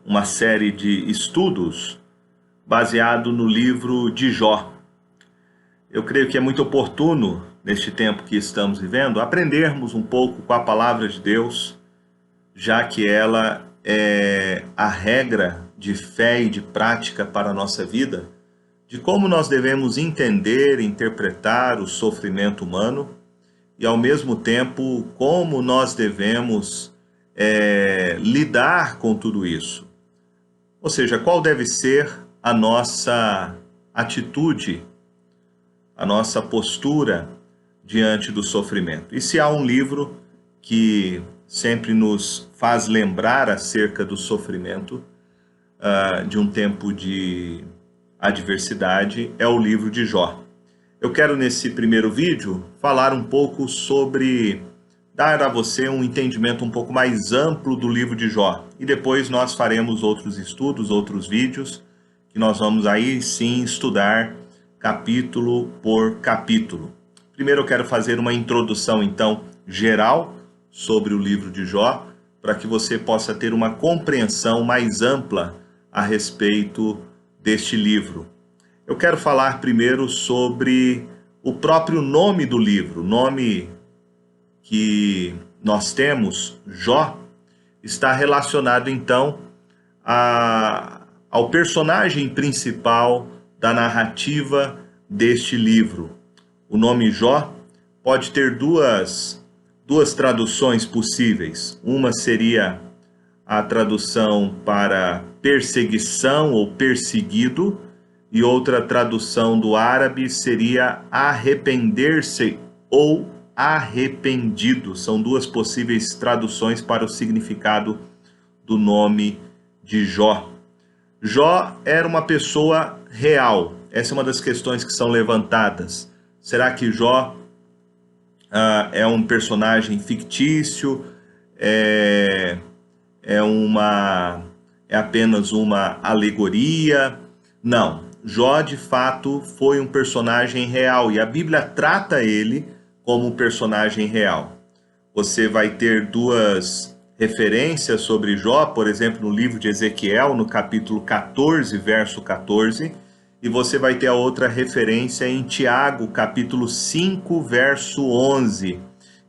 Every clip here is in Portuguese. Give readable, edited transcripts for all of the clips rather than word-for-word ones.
uma série de estudos baseado no livro de Jó. Eu creio que é muito oportuno, neste tempo que estamos vivendo, aprendermos um pouco com a palavra de Deus, já que ela é a regra de fé e de prática para a nossa vida, de como nós devemos entender e interpretar o sofrimento humano e, ao mesmo tempo, como nós devemos lidar com tudo isso. Ou seja, qual deve ser a nossa atitude, a nossa postura diante do sofrimento. E se há um livro que sempre nos faz lembrar acerca do sofrimento de um tempo de adversidade, é o livro de Jó. Eu quero, nesse primeiro vídeo, falar um pouco sobre dar a você um entendimento um pouco mais amplo do livro de Jó. E depois nós faremos outros estudos, outros vídeos, que nós vamos aí sim estudar capítulo por capítulo. Primeiro eu quero fazer uma introdução, então, geral sobre o livro de Jó, para que você possa ter uma compreensão mais ampla a respeito deste livro. Eu quero falar primeiro sobre o próprio nome do livro. O nome que nós temos, Jó, está relacionado então ao personagem principal da narrativa deste livro. O nome Jó pode ter duas traduções possíveis. Uma seria a tradução para perseguição ou perseguido, e outra tradução do árabe seria arrepender-se ou arrependido. São duas possíveis traduções para o significado do nome de Jó. Jó era uma pessoa real. Essa é uma das questões que são levantadas. Será que Jó é um personagem fictício? É apenas uma alegoria? Não. Jó, de fato, foi um personagem real e a Bíblia trata ele como um personagem real. Você vai ter duas referências sobre Jó, por exemplo, no livro de Ezequiel, no capítulo 14, verso 14, e você vai ter a outra referência em Tiago, capítulo 5, verso 11.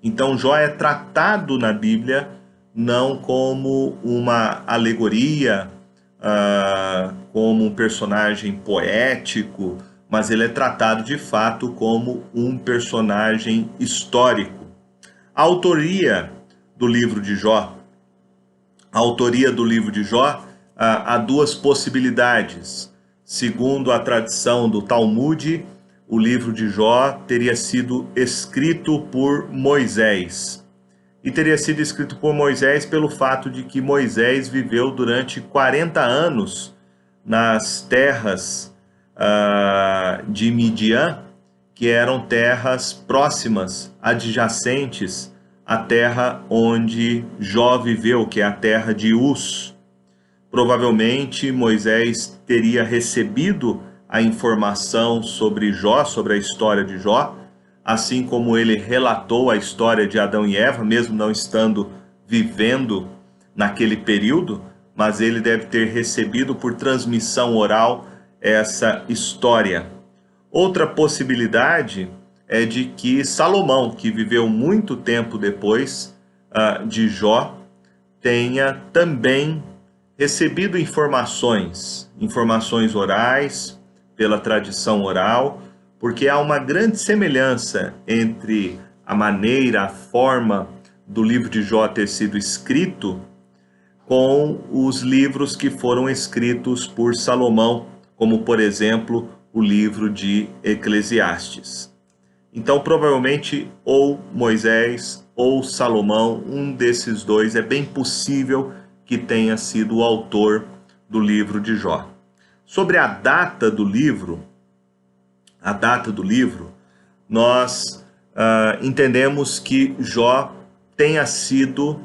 Então, Jó é tratado na Bíblia não como uma alegoria, como um personagem poético, mas ele é tratado de fato como um personagem histórico. A autoria do livro de Jó, há duas possibilidades. Segundo a tradição do Talmud, o livro de Jó teria sido escrito por Moisés. E teria sido escrito por Moisés pelo fato de que Moisés viveu durante 40 anos nas terras de Midian, que eram terras próximas, adjacentes à terra onde Jó viveu, que é a terra de Uz. Provavelmente Moisés teria recebido a informação sobre Jó, sobre a história de Jó, assim como ele relatou a história de Adão e Eva, mesmo não estando vivendo naquele período, mas ele deve ter recebido por transmissão oral essa história. Outra possibilidade é de que Salomão, que viveu muito tempo depois de Jó, tenha também recebido informações orais, pela tradição oral, porque há uma grande semelhança entre a maneira, a forma do livro de Jó ter sido escrito com os livros que foram escritos por Salomão, como, por exemplo, o livro de Eclesiastes. Então, provavelmente, ou Moisés ou Salomão, um desses dois, é bem possível que tenha sido o autor do livro de Jó. Sobre a data do livro, nós entendemos que Jó tenha sido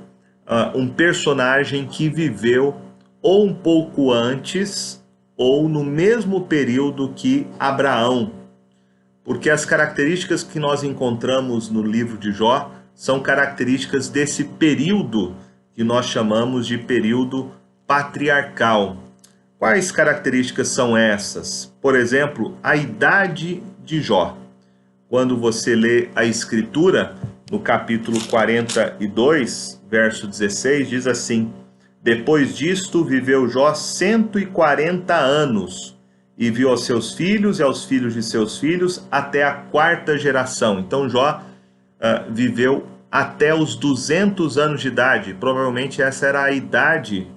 um personagem que viveu ou um pouco antes ou no mesmo período que Abraão, porque as características que nós encontramos no livro de Jó são características desse período que nós chamamos de período patriarcal. Quais características são essas? Por exemplo, a idade de Jó. Quando você lê a Escritura, no capítulo 42, verso 16, diz assim: depois disto viveu Jó 140 anos, e viu aos seus filhos e aos filhos de seus filhos até a quarta geração. Então Jó viveu até os 200 anos de idade. Provavelmente essa era a idade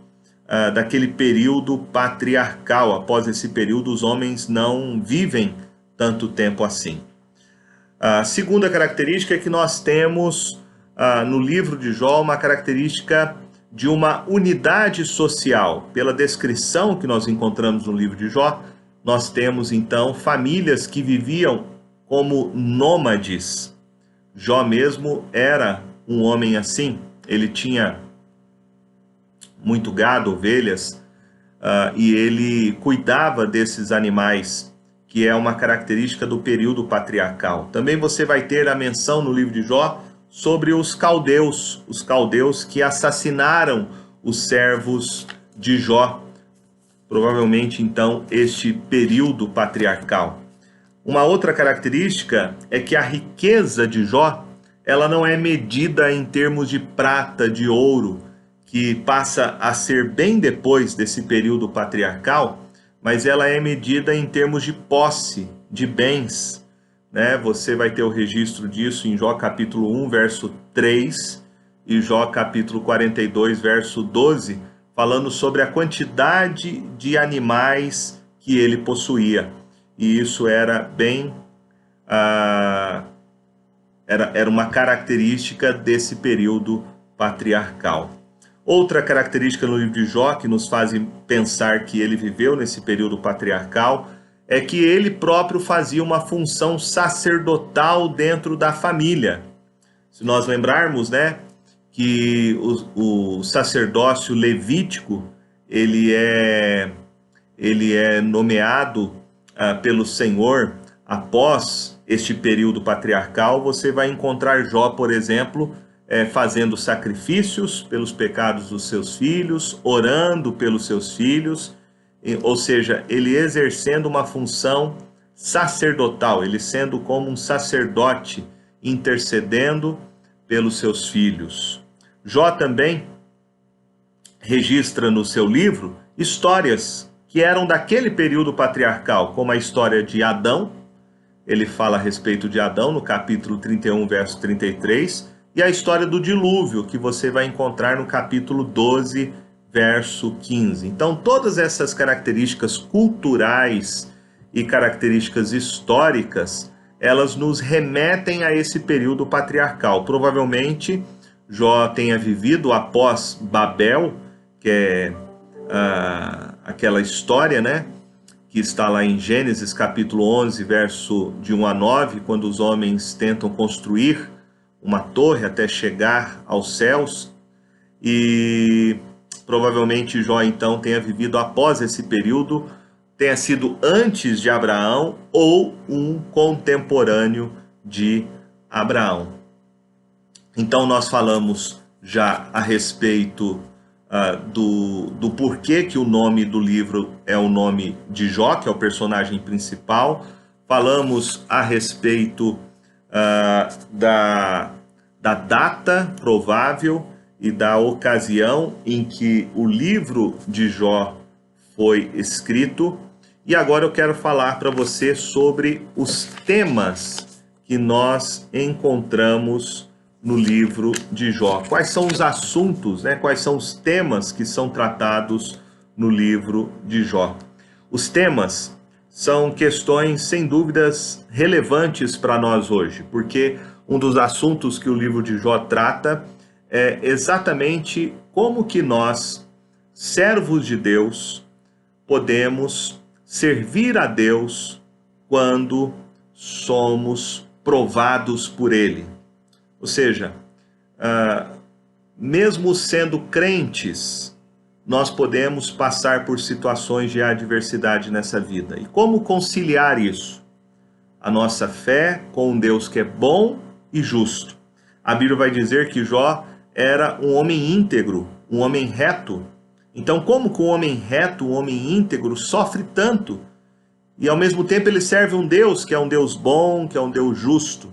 daquele período patriarcal. Após esse período, os homens não vivem tanto tempo assim. A segunda característica é que nós temos no livro de Jó uma característica de uma unidade social. Pela descrição que nós encontramos no livro de Jó, nós temos então famílias que viviam como nômades. Jó mesmo era um homem assim. Ele tinha muito gado, ovelhas, e ele cuidava desses animais, que é uma característica do período patriarcal. Também você vai ter a menção no livro de Jó sobre os caldeus que assassinaram os servos de Jó. Provavelmente, então, este período patriarcal. Uma outra característica é que a riqueza de Jó, ela não é medida em termos de prata, de ouro, que passa a ser bem depois desse período patriarcal, mas ela é medida em termos de posse, de bens, né? Você vai ter o registro disso em Jó capítulo 1, verso 3, e Jó capítulo 42, verso 12, falando sobre a quantidade de animais que ele possuía. E isso era bem... era uma característica desse período patriarcal. Outra característica no livro de Jó que nos faz pensar que ele viveu nesse período patriarcal é que ele próprio fazia uma função sacerdotal dentro da família. Se nós lembrarmos, né, que o sacerdócio levítico ele é nomeado pelo Senhor após este período patriarcal. Você vai encontrar Jó, por exemplo, fazendo sacrifícios pelos pecados dos seus filhos, orando pelos seus filhos, ou seja, ele exercendo uma função sacerdotal, ele sendo como um sacerdote intercedendo pelos seus filhos. Jó também registra no seu livro histórias que eram daquele período patriarcal, como a história de Adão. Ele fala a respeito de Adão no capítulo 31, verso 33, e a história do dilúvio, que você vai encontrar no capítulo 12, verso 15. Então, todas essas características culturais e características históricas, elas nos remetem a esse período patriarcal. Provavelmente, Jó tenha vivido após Babel, que é aquela história, né, que está lá em Gênesis capítulo 11, verso de 1 a 9, quando os homens tentam construir uma torre até chegar aos céus, e provavelmente Jó então tenha vivido após esse período, tenha sido antes de Abraão ou um contemporâneo de Abraão. Então nós falamos já a respeito do porquê que o nome do livro é o nome de Jó, que é o personagem principal. Falamos a respeito da data provável e da ocasião em que o livro de Jó foi escrito. E agora eu quero falar para você sobre os temas que nós encontramos no livro de Jó. Quais são os assuntos, né? Quais são os temas que são tratados no livro de Jó? Os temas são questões, sem dúvidas, relevantes para nós hoje, porque um dos assuntos que o livro de Jó trata é exatamente como que nós, servos de Deus, podemos servir a Deus quando somos provados por Ele. Ou seja, mesmo sendo crentes, nós podemos passar por situações de adversidade nessa vida. E como conciliar isso? A nossa fé com um Deus que é bom e justo. A Bíblia vai dizer que Jó era um homem íntegro, um homem reto, Então, como que um homem reto, um homem íntegro, sofre tanto? E ao mesmo tempo ele serve um Deus que é um Deus bom, que é um Deus justo.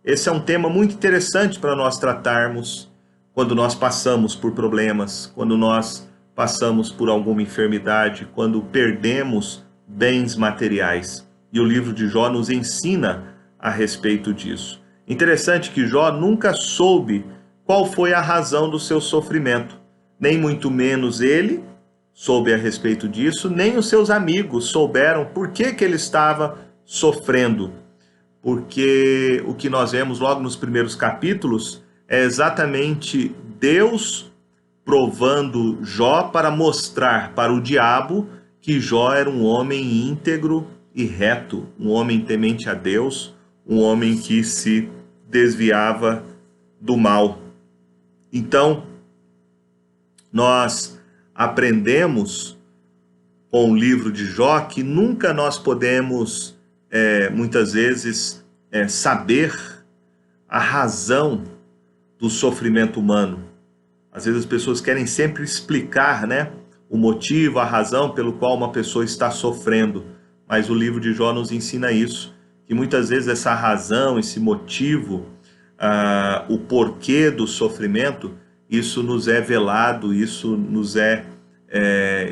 Esse é um tema muito interessante para nós tratarmos quando nós passamos por problemas, quando nós passamos por alguma enfermidade, quando perdemos bens materiais. E o livro de Jó nos ensina a respeito disso. Interessante que Jó nunca soube qual foi a razão do seu sofrimento. Nem muito menos ele soube a respeito disso, nem os seus amigos souberam por que ele estava sofrendo. Porque o que nós vemos logo nos primeiros capítulos é exatamente Deus provando Jó para mostrar para o diabo que Jó era um homem íntegro e reto, um homem temente a Deus, um homem que se desviava do mal. Então, nós aprendemos com o livro de Jó que nunca nós podemos, muitas vezes, saber a razão do sofrimento humano. Às vezes as pessoas querem sempre explicar, né, o motivo, a razão pelo qual uma pessoa está sofrendo. Mas o livro de Jó nos ensina isso, que muitas vezes essa razão, esse motivo, o porquê do sofrimento, isso nos é velado, isso nos é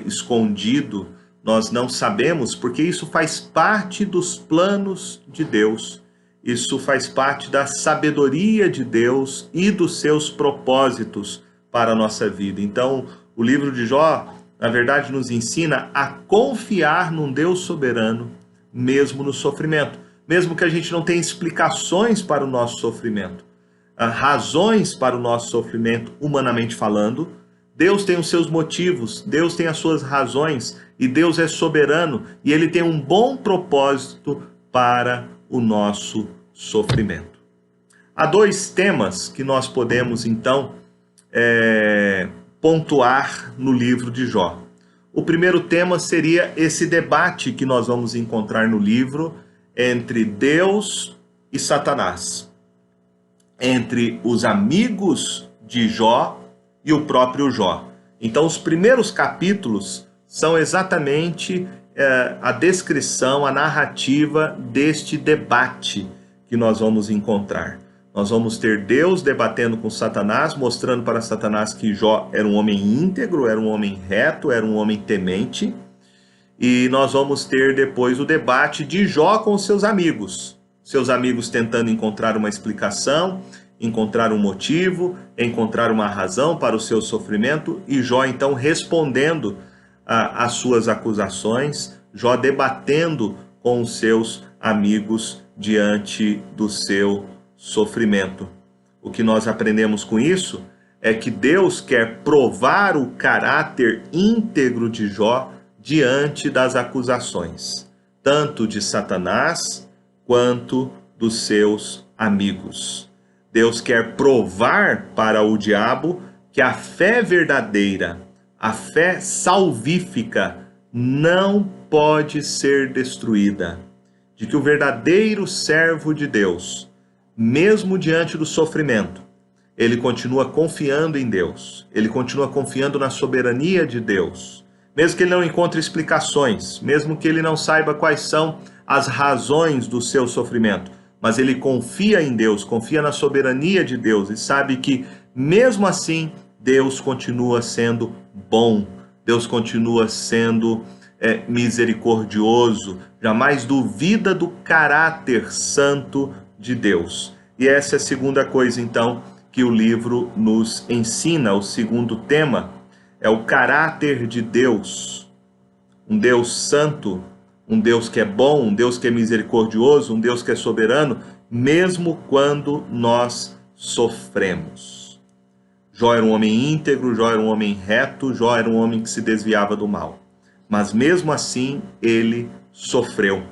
escondido. Nós não sabemos, porque isso faz parte dos planos de Deus. Isso faz parte da sabedoria de Deus e dos seus propósitos para a nossa vida. Então, o livro de Jó, na verdade, nos ensina a confiar num Deus soberano, mesmo no sofrimento. Mesmo que a gente não tenha explicações para o nosso sofrimento, razões para o nosso sofrimento, humanamente falando, Deus tem os seus motivos, Deus tem as suas razões, e Deus é soberano, e Ele tem um bom propósito para o nosso sofrimento. Há dois temas que nós podemos, então, pontuar no livro de Jó. O primeiro tema seria esse debate que nós vamos encontrar no livro entre Deus e Satanás, entre os amigos de Jó e o próprio Jó. Então, os primeiros capítulos são exatamente a descrição, a narrativa deste debate que nós vamos encontrar. Nós vamos ter Deus debatendo com Satanás, mostrando para Satanás que Jó era um homem íntegro, era um homem reto, era um homem temente. E nós vamos ter depois o debate de Jó com seus amigos tentando encontrar uma explicação, encontrar um motivo, encontrar uma razão para o seu sofrimento, e Jó então respondendo às suas acusações, Jó debatendo com os seus amigos diante do seu sofrimento. O que nós aprendemos com isso é que Deus quer provar o caráter íntegro de Jó diante das acusações, tanto de Satanás quanto dos seus amigos. Deus quer provar para o diabo que a fé verdadeira, a fé salvífica, não pode ser destruída. De que o verdadeiro servo de Deus, mesmo diante do sofrimento, ele continua confiando em Deus, ele continua confiando na soberania de Deus. Mesmo que ele não encontre explicações, mesmo que ele não saiba quais são as razões do seu sofrimento, mas ele confia em Deus, confia na soberania de Deus e sabe que, mesmo assim, Deus continua sendo bom, Deus continua sendo misericordioso, jamais duvida do caráter santo de Deus. E essa é a segunda coisa, então, que o livro nos ensina. O segundo tema é o caráter de Deus, um Deus santo, um Deus que é bom, um Deus que é misericordioso, um Deus que é soberano, mesmo quando nós sofremos. Jó era um homem íntegro, Jó era um homem reto, Jó era um homem que se desviava do mal. Mas mesmo assim, ele sofreu.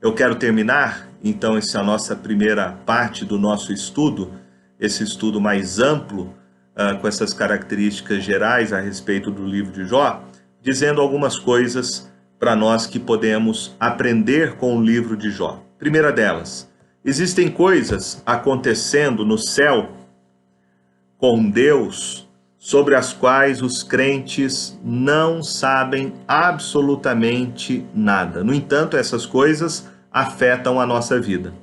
Eu quero terminar, então, essa é a nossa primeira parte do nosso estudo, esse estudo mais amplo, com essas características gerais a respeito do livro de Jó, dizendo algumas coisas para nós que podemos aprender com o livro de Jó. Primeira delas, existem coisas acontecendo no céu com Deus sobre as quais os crentes não sabem absolutamente nada. No entanto, essas coisas afetam a nossa vida.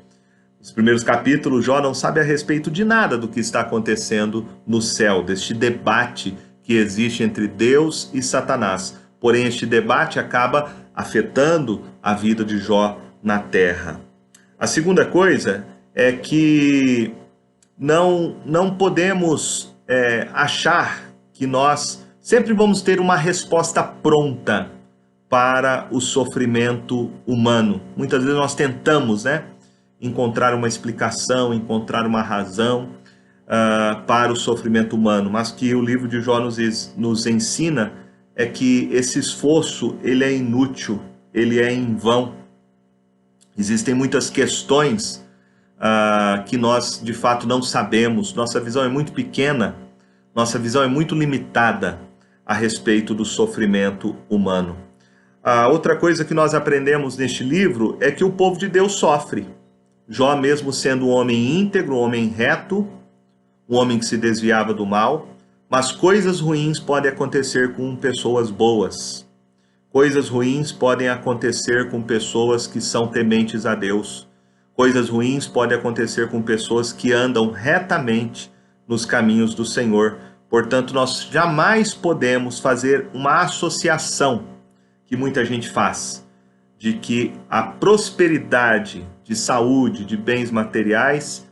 Nos primeiros capítulos, Jó não sabe a respeito de nada do que está acontecendo no céu, deste debate que existe entre Deus e Satanás. Porém, este debate acaba afetando a vida de Jó na terra. A segunda coisa é que não podemos achar que nós sempre vamos ter uma resposta pronta para o sofrimento humano. Muitas vezes nós tentamos, encontrar uma explicação, encontrar uma razão para o sofrimento humano, mas que o livro de Jó nos ensina é que esse esforço ele é inútil, ele é em vão. Existem muitas questões que nós de fato não sabemos, nossa visão é muito pequena, nossa visão é muito limitada a respeito do sofrimento humano. A outra coisa que nós aprendemos neste livro é que o povo de Deus sofre. Jó, mesmo sendo um homem íntegro, um homem reto, um homem que se desviava do mal, mas coisas ruins podem acontecer com pessoas boas. Coisas ruins podem acontecer com pessoas que são tementes a Deus. Coisas ruins podem acontecer com pessoas que andam retamente nos caminhos do Senhor. Portanto, nós jamais podemos fazer uma associação que muita gente faz, de que a prosperidade de saúde, de bens materiais,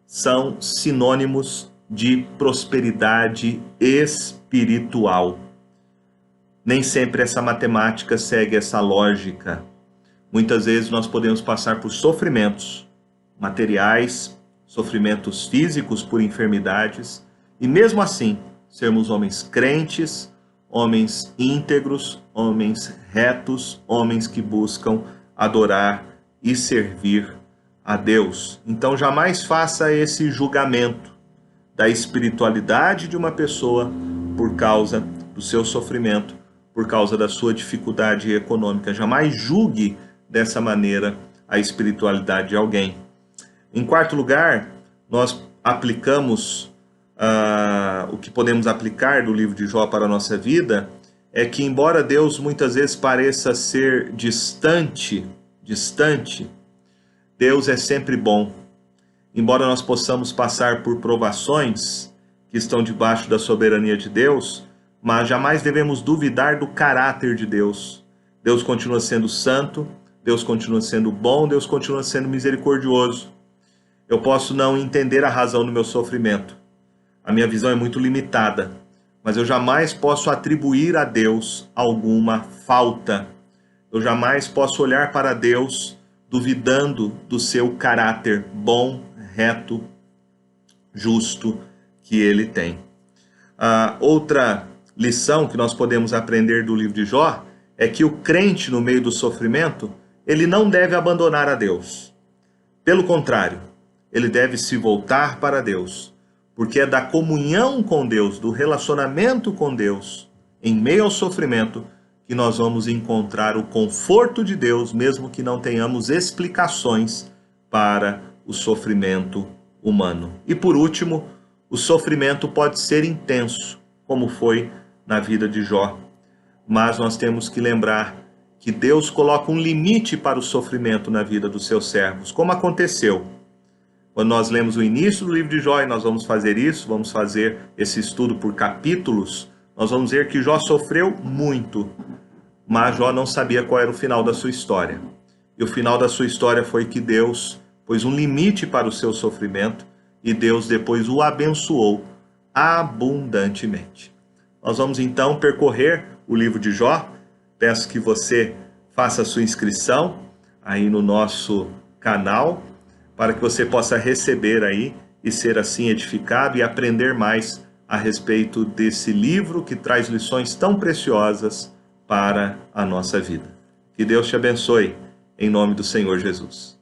são sinônimos de prosperidade espiritual. Nem sempre essa matemática segue essa lógica. Muitas vezes nós podemos passar por sofrimentos materiais, sofrimentos físicos por enfermidades, e mesmo assim sermos homens crentes, homens íntegros, homens retos, homens que buscam adorar e servir a Deus. Então jamais faça esse julgamento da espiritualidade de uma pessoa por causa do seu sofrimento, por causa da sua dificuldade econômica. Jamais julgue dessa maneira a espiritualidade de alguém. Em quarto lugar, nós aplicamos o que podemos aplicar do livro de Jó para a nossa vida, é que embora Deus muitas vezes pareça ser distante, Deus é sempre bom. Embora nós possamos passar por provações que estão debaixo da soberania de Deus, mas jamais devemos duvidar do caráter de Deus. Deus continua sendo santo, Deus continua sendo bom, Deus continua sendo misericordioso. Eu posso não entender a razão do meu sofrimento. A minha visão é muito limitada, mas eu jamais posso atribuir a Deus alguma falta. Eu jamais posso olhar para Deus duvidando do seu caráter bom, reto, justo que ele tem. Outra lição que nós podemos aprender do livro de Jó é que o crente no meio do sofrimento, ele não deve abandonar a Deus. Pelo contrário, ele deve se voltar para Deus, porque é da comunhão com Deus, do relacionamento com Deus, em meio ao sofrimento, que nós vamos encontrar o conforto de Deus, mesmo que não tenhamos explicações para o sofrimento humano. E por último, o sofrimento pode ser intenso, como foi na vida de Jó. Mas nós temos que lembrar que Deus coloca um limite para o sofrimento na vida dos seus servos, como aconteceu. Quando nós lemos o início do livro de Jó, e nós vamos fazer isso, vamos fazer esse estudo por capítulos, nós vamos ver que Jó sofreu muito, mas Jó não sabia qual era o final da sua história. E o final da sua história foi que Deus pôs um limite para o seu sofrimento, e Deus depois o abençoou abundantemente. Nós vamos então percorrer o livro de Jó. Peço que você faça a sua inscrição aí no nosso canal, para que você possa receber aí e ser assim edificado e aprender mais a respeito desse livro que traz lições tão preciosas para a nossa vida. Que Deus te abençoe, em nome do Senhor Jesus.